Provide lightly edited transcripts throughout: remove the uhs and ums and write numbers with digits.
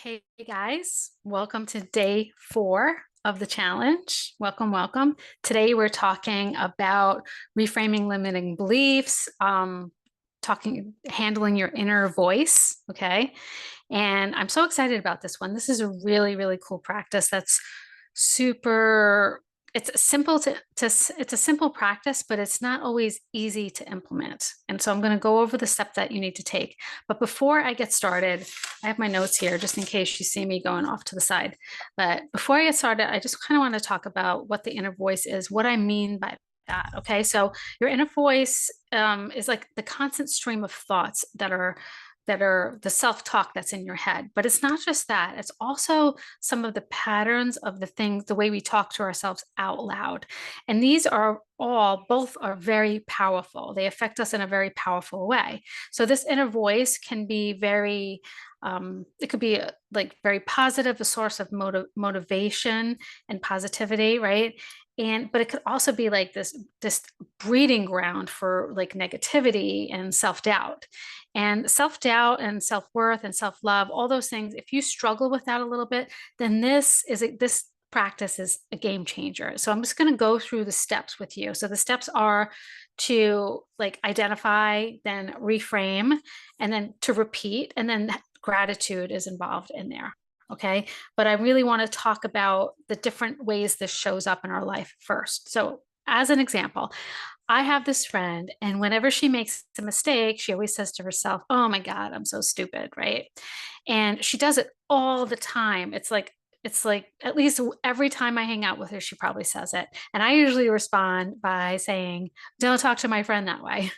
Hey guys, welcome to day 4 of the challenge. Welcome, welcome. Today we're talking about reframing limiting beliefs, handling your inner voice. Okay. And I'm so excited about this one. This is a really, really cool practice that's super, it's simple it's a simple practice, but it's not always easy to implement. And so I'm going to go over the steps that you need to take. But before I get started, I have my notes here just in case you see me going off to the side. But before I get started, I just kind of want to talk about what the inner voice is, what I mean by that. Okay. So your inner voice is like the constant stream of thoughts that are the self-talk that's in your head. But it's not just that, it's also some of the patterns of the things, the way we talk to ourselves out loud. And these are both are very powerful. They affect us in a very powerful way. So this inner voice can be very, it could be like very positive, a source of motivation and positivity, right? But it could also be like this breeding ground for like negativity and self-doubt. And self-doubt and self-worth and self-love, all those things, if you struggle with that a little bit, then this practice is a game changer. So I'm just going to go through the steps with you. So the steps are to like identify, then reframe, and then to repeat, and then gratitude is involved in there. Okay. But I really want to talk about the different ways this shows up in our life first. So as an example, I have this friend, and whenever she makes a mistake, she always says to herself, "Oh my God, I'm so stupid," right? And she does it all the time. It's like at least every time I hang out with her, she probably says it. And I usually respond by saying, "Don't talk to my friend that way."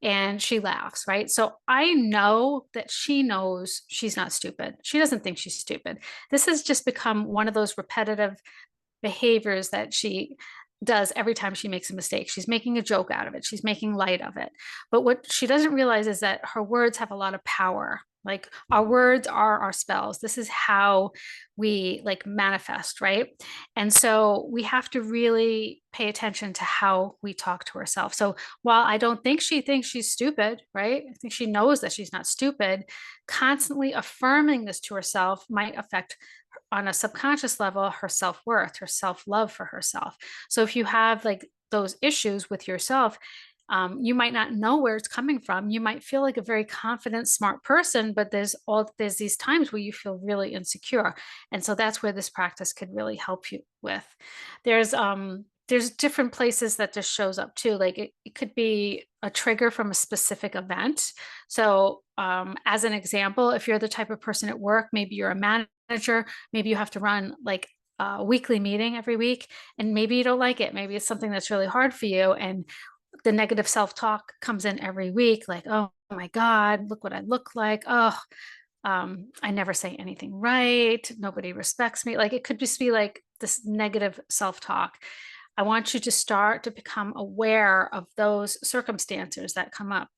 And she laughs, right? So I know that she knows she's not stupid. She doesn't think she's stupid. This has just become one of those repetitive behaviors that she does every time she makes a mistake. She's making a joke out of it. She's making light of it. But what she doesn't realize is that her words have a lot of power. Like our words are our spells. This is how we like manifest, right? And so we have to really pay attention to how we talk to ourselves. So while I don't think she thinks she's stupid, right? I think she knows that she's not stupid. Constantly affirming this to herself might affect on a subconscious level her self-worth, her self-love for herself. So if you have like those issues with yourself, you might not know where it's coming from. You might feel like a very confident, smart person, but there's these times where you feel really insecure. And so that's where this practice could really help you with. There's different places that this shows up too. Like it could be a trigger from a specific event. So as an example, if you're the type of person at work, maybe you're a manager, maybe you have to run like a weekly meeting every week, and maybe you don't like it. Maybe it's something that's really hard for you. And the negative self-talk comes in every week, like, oh my God, look what I look like. Oh, I never say anything right. Nobody respects me. Like it could just be like this negative self-talk. I want you to start to become aware of those circumstances that come up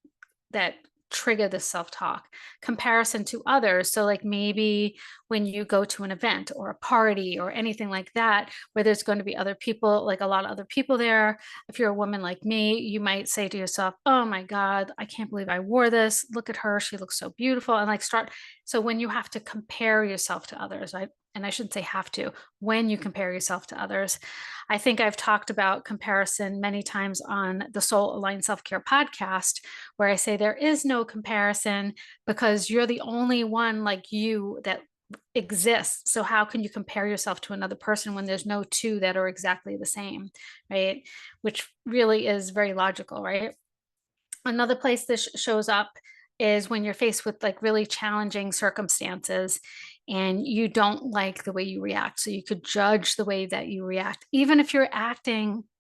that trigger this self-talk. Comparison to others. So like maybe when you go to an event or a party or anything like that, where there's going to be other people, like a lot of other people there. If you're a woman like me, you might say to yourself, "Oh my God, I can't believe I wore this. Look at her. She looks so beautiful." And like start. So when you have to compare yourself to others, right? And I shouldn't say have to, when you compare yourself to others. I think I've talked about comparison many times on the Soul Aligned Self Care podcast, where I say there is no comparison because you're the only one like you that exists. So how can you compare yourself to another person when there's no two that are exactly the same, right? Which really is very logical, right? Another place this shows up is when you're faced with like really challenging circumstances and you don't like the way you react. So you could judge the way that you react, even if you're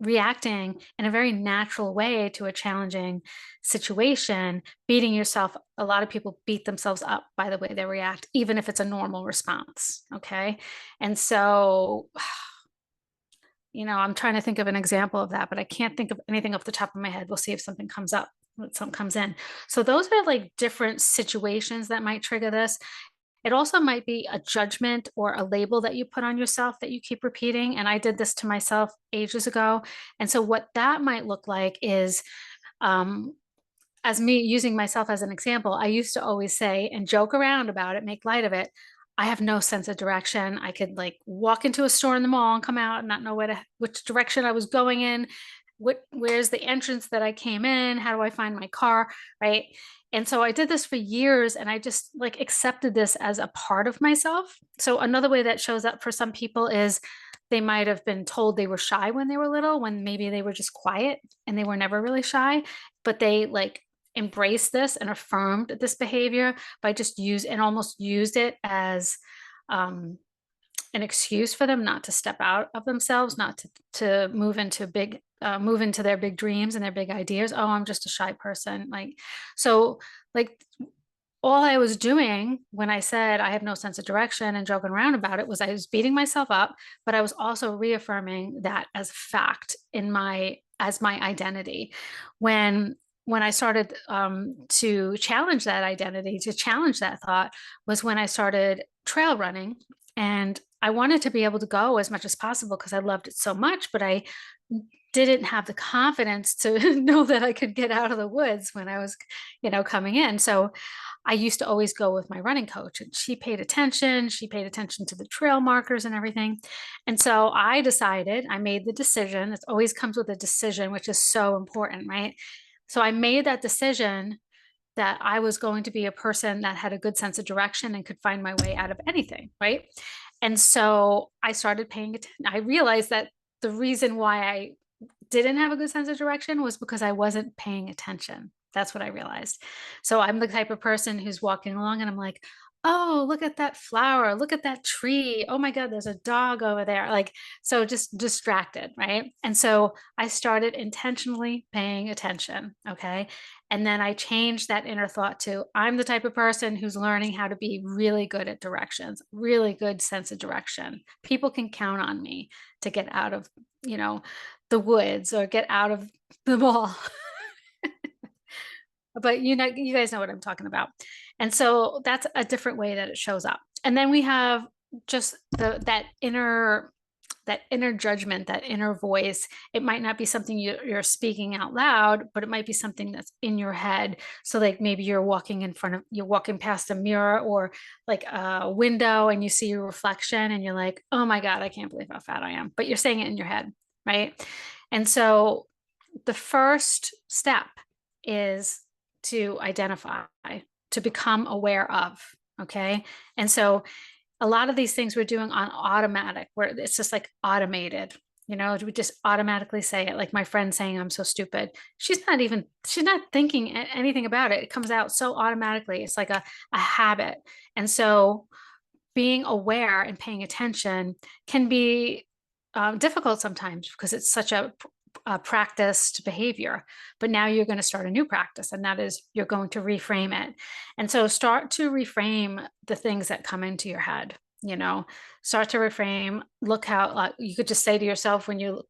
reacting in a very natural way to a challenging situation, beating yourself. A lot of people beat themselves up by the way they react, even if it's a normal response. Okay. And so, I'm trying to think of an example of that, but I can't think of anything off the top of my head. We'll see if something comes up, something comes in. So those are like different situations that might trigger this. It also might be a judgment or a label that you put on yourself that you keep repeating. And I did this to myself ages ago. And so what that might look like is, um, as me using myself as an example, I used to always say and joke around about it, make light of it. I have no sense of direction. I could like walk into a store in the mall and come out and not know which direction I was going in. Where's the entrance that I came in? How do I find my car? Right. And so I did this for years and I just like accepted this as a part of myself. So another way that shows up for some people is they might have been told they were shy when they were little, when maybe they were just quiet and they were never really shy, but they like embraced this and affirmed this behavior by just almost used it as um, an excuse for them not to step out of themselves, not to move into their big dreams and their big ideas. Oh, I'm just a shy person. So like all I was doing when I said I have no sense of direction and joking around about it was I was beating myself up, but I was also reaffirming that as fact as my identity. When when I started to challenge that identity, to challenge that thought, was when I started trail running. And I wanted to be able to go as much as possible because I loved it so much, but I didn't have the confidence to know that I could get out of the woods when I was, coming in. So I used to always go with my running coach and she paid attention. She paid attention to the trail markers and everything. And so I made the decision. It always comes with a decision, which is so important, right? So I made that decision that I was going to be a person that had a good sense of direction and could find my way out of anything, right? And so I started paying attention. I realized that the reason why I didn't have a good sense of direction was because I wasn't paying attention. That's what I realized. So I'm the type of person who's walking along and I'm like, oh, look at that flower. Look at that tree. Oh my God, there's a dog over there. Like, so just distracted, right? And so I started intentionally paying attention. Okay. And then I changed that inner thought to I'm the type of person who's learning how to be really good at directions, really good sense of direction. People can count on me to get out of, you know, the woods or get out of the mall. But you guys know what I'm talking about. And so that's a different way that it shows up. And then we have just that inner judgment, that inner voice. It might not be something you're speaking out loud, but it might be something that's in your head. So like maybe you're walking past a mirror or like a window and you see your reflection and you're like, oh my God, I can't believe how fat I am. But you're saying it in your head, right? And so the first step is to identify, to become aware of. Okay. And so a lot of these things we're doing on automatic, where it's just like automated. We just automatically say it. Like my friend saying, I'm so stupid. She's not thinking anything about it. It comes out so automatically. It's like a habit. And so being aware and paying attention can be difficult sometimes because it's such a practiced behavior. But now you're going to start a new practice, and that is you're going to reframe it. And so start to reframe the things that come into your head. Start to reframe. Look how you could just say to yourself when you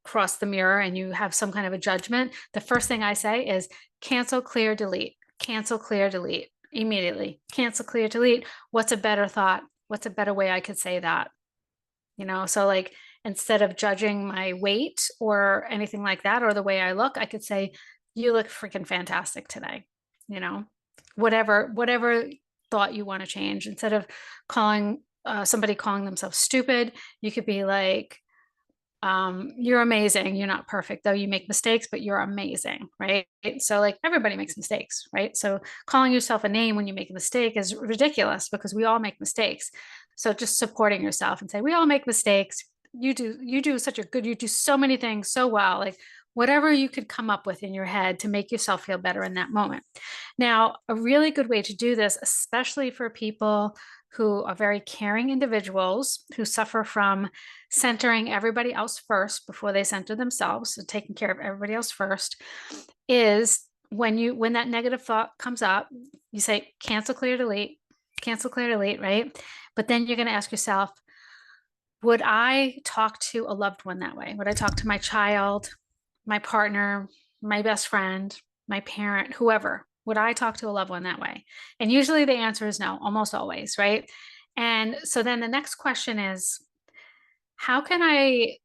cross the mirror and you have some kind of a judgment, the first thing I say is cancel, clear, delete, cancel, clear, delete immediately. Cancel, clear, delete. What's a better thought? What's a better way I could say that? So like instead of judging my weight or anything like that, or the way I look, I could say, you look freaking fantastic today. You know, whatever thought you want to change. Instead of somebody calling themselves stupid, you could be like, you're amazing. You're not perfect, though you make mistakes, but you're amazing, right? So like everybody makes mistakes, right? So calling yourself a name when you make a mistake is ridiculous because we all make mistakes. So just supporting yourself and say, we all make mistakes. You do you do so many things so well. Like whatever you could come up with in your head to make yourself feel better in that moment. Now, a really good way to do this, especially for people who are very caring individuals who suffer from centering everybody else first before they center themselves, so taking care of everybody else first, is when that negative thought comes up, you say cancel, clear, delete, right? But then you're going to ask yourself, would I talk to a loved one that way? Would I talk to my child, my partner, my best friend, my parent, whoever? Would I talk to a loved one that way? And usually the answer is no, almost always, right? And so then the next question is, how can I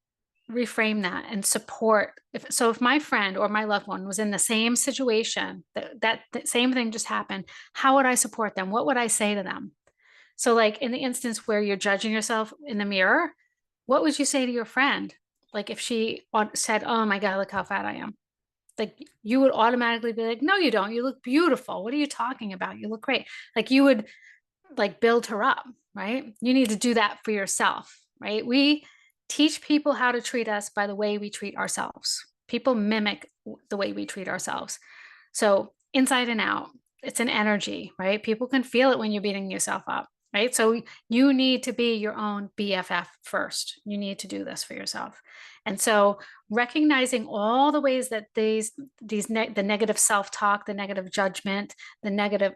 reframe that and support? If my friend or my loved one was in the same situation, that same thing just happened, how would I support them? What would I say to them? So, like in the instance where you're judging yourself in the mirror, what would you say to your friend? Like if she said, "Oh my God, look how fat I am." Like you would automatically be like, "No, you don't. You look beautiful. What are you talking about? You look great." Like you would like build her up, right? You need to do that for yourself, right? We teach people how to treat us by the way we treat ourselves. People mimic the way we treat ourselves. So inside and out, it's an energy, right? People can feel it when you're beating yourself up, right? So you need to be your own BFF first. You need to do this for yourself. And so recognizing all the ways that the negative self-talk, the negative judgment, the negative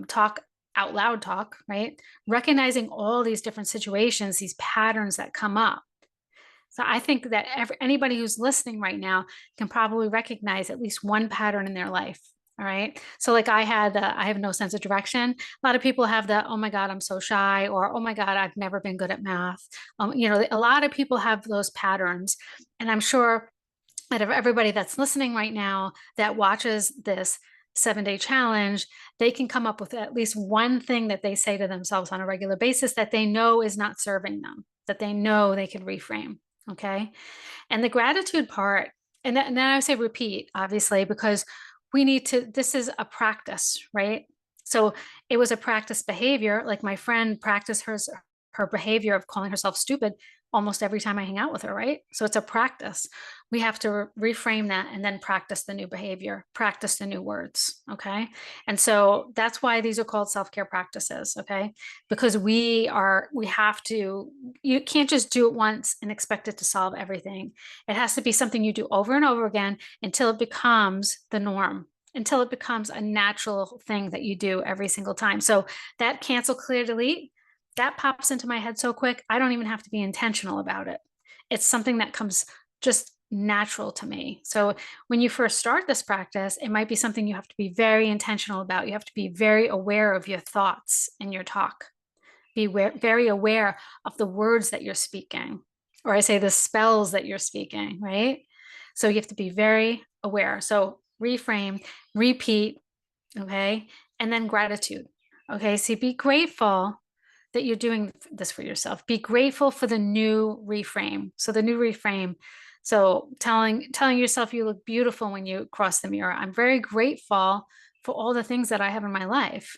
talk out loud talk, right? Recognizing all these different situations, these patterns that come up. So I think that anybody who's listening right now can probably recognize at least one pattern in their life. All right. So like I have no sense of direction. A lot of people have the, oh my God, I'm so shy, or oh my God, I've never been good at math. A lot of people have those patterns. And I'm sure that of everybody that's listening right now that watches this 7-day challenge, they can come up with at least one thing that they say to themselves on a regular basis that they know is not serving them, that they know they can reframe. Okay. And the gratitude part, and then I say repeat, obviously, because this is a practice, right? So it was a practice behavior. Like my friend practiced her behavior of calling herself stupid almost every time I hang out with her, right? So it's a practice. We have to reframe that and then practice the new behavior, practice the new words. Okay. And so that's why these are called self-care practices. Okay. Because we have to, you can't just do it once and expect it to solve everything. It has to be something you do over and over again until it becomes the norm, until it becomes a natural thing that you do every single time. So that cancel, clear, delete, that pops into my head so quick. I don't even have to be intentional about it. It's something that comes just natural to me. So when you first start this practice, it might be something you have to be very intentional about. You have to be very aware of your thoughts and your talk. Very aware of the words that you're speaking, or I say the spells that you're speaking, right? So you have to be very aware. So reframe, repeat, okay? And then gratitude. Okay, so be grateful that you're doing this for yourself. Be grateful for the new reframe. So the new reframe. So telling yourself you look beautiful when you cross the mirror. I'm very grateful for all the things that I have in my life.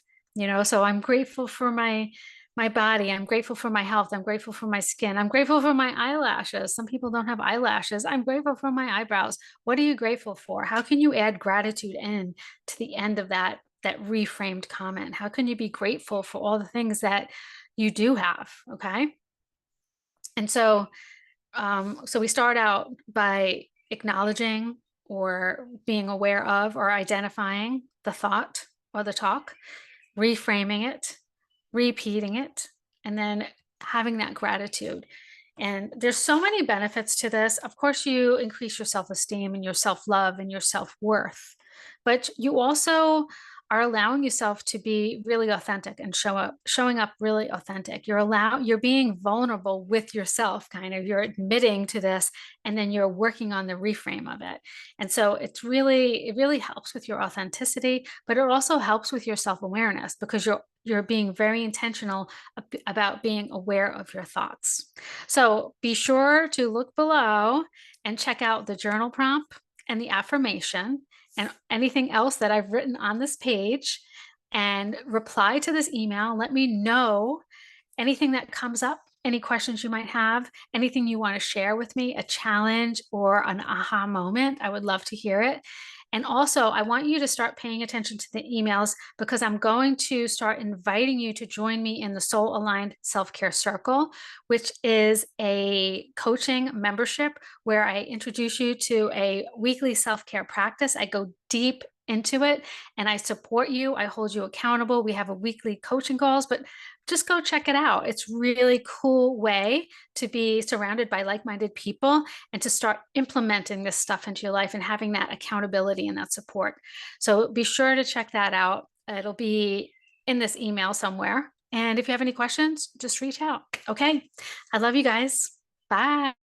So I'm grateful for my body. I'm grateful for my health. I'm grateful for my skin. I'm grateful for my eyelashes. Some people don't have eyelashes. I'm grateful for my eyebrows. What are you grateful for? How can you add gratitude in to the end of that reframed comment? How can you be grateful for all the things that you do have? Okay. And so, so we start out by acknowledging or being aware of or identifying the thought or the talk, reframing it, repeating it, and then having that gratitude. And there's so many benefits to this. Of course, you increase your self-esteem and your self-love and your self-worth, but you also are allowing yourself to be really authentic and showing up really authentic. You're being vulnerable with yourself, kind of. You're admitting to this, and then you're working on the reframe of it. And so it really helps with your authenticity, but it also helps with your self-awareness because you're being very intentional about being aware of your thoughts. So be sure to look below and check out the journal prompt and the affirmation and anything else that I've written on this page, and reply to this email. Let me know anything that comes up, any questions you might have, anything you want to share with me, a challenge or an aha moment. I would love to hear it. And also, I want you to start paying attention to the emails because I'm going to start inviting you to join me in the Soul Aligned Self-Care Circle, which is a coaching membership where I introduce you to a weekly self-care practice. I go deep into it and I support you. I hold you accountable. We have a weekly coaching calls, but just go check it out. It's really cool way to be surrounded by like-minded people and to start implementing this stuff into your life and having that accountability and that support. So be sure to check that out. It'll be in this email somewhere. And if you have any questions, just reach out. Okay. I love you guys. Bye.